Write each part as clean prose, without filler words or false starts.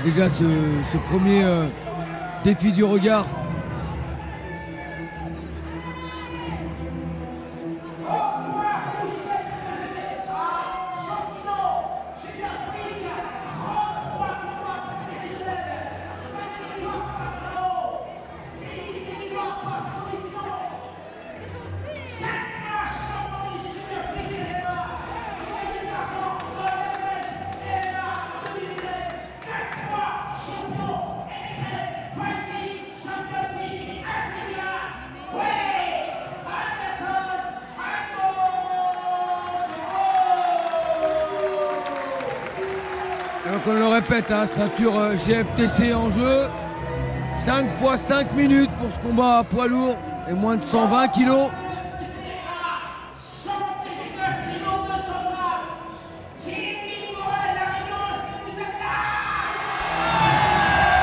Déjà ce premier défi du regard. Donc on le répète, hein, ceinture GFTC en jeu. 5 fois 5 minutes pour ce combat à poids lourd et moins de 120 kilos.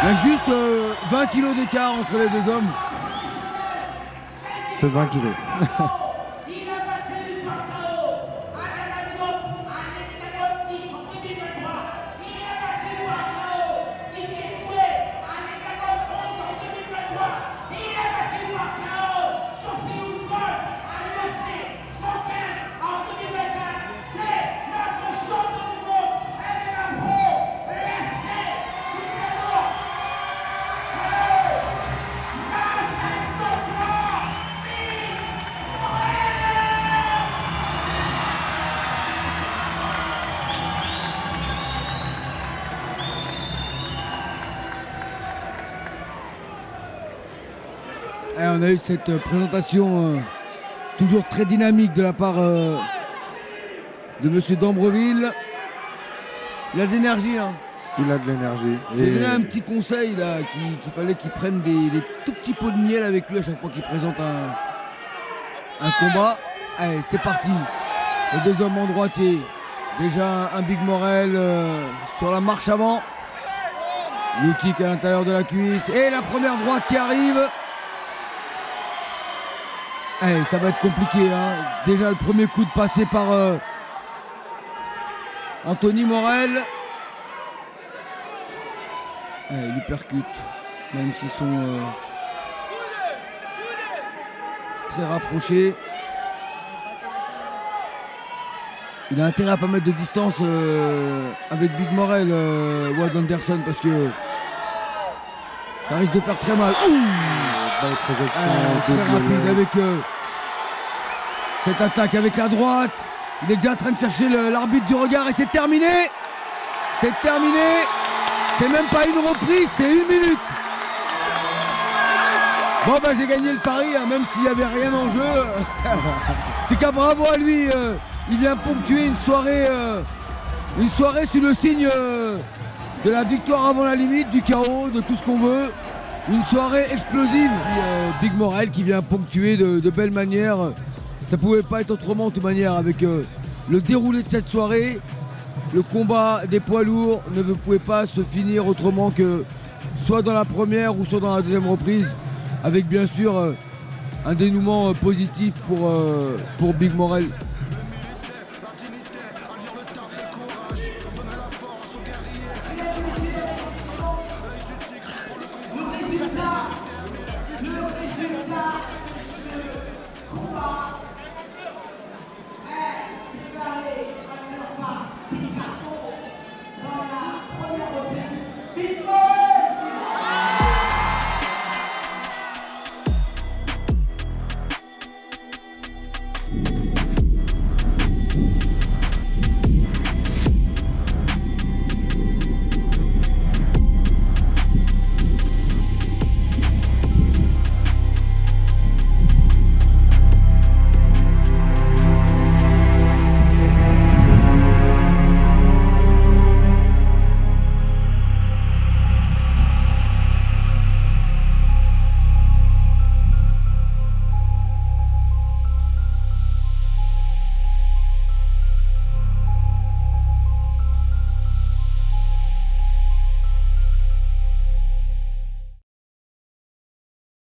Il y a juste 20 kilos d'écart entre les deux hommes. C'est 20 kilos. Et on a eu cette présentation toujours très dynamique de la part de Monsieur d'Ambreville. Il a de l'énergie. Hein. Il a de l'énergie. J'ai donné un petit conseil là, qu'il fallait qu'il prenne des tout petits pots de miel avec lui à chaque fois qu'il présente un combat. Allez, c'est parti. Les deux hommes en droitier. Déjà un Big Morel sur la marche avant. Le kick à l'intérieur de la cuisse. Et la première droite qui arrive. Allez, ça va être compliqué. Hein. Déjà le premier coup de passé par Anthony Morel. Allez, il lui percute. Même s'ils sont très rapprochés. Il a intérêt à pas mettre de distance avec Big Morel, Wade Anderson, parce que ça risque de faire très mal. Très rapide avec cette attaque avec la droite. Il est déjà en train de chercher l'arbitre du regard et c'est terminé. C'est terminé. C'est même pas une reprise, c'est 1 minute. Bon bah j'ai gagné le pari, hein, même s'il n'y avait rien en jeu. En tout cas bravo à lui. Il vient ponctuer une soirée sous le signe de la victoire avant la limite, du chaos, de tout ce qu'on veut. Une soirée explosive. Big Morel qui vient ponctuer de belle manière. Ça pouvait pas être autrement de toute manière avec le déroulé de cette soirée. Le combat des poids lourds ne pouvait pas se finir autrement que soit dans la première ou soit dans la deuxième reprise. Avec bien sûr un dénouement positif pour Big Morel. Le résultat de ce combat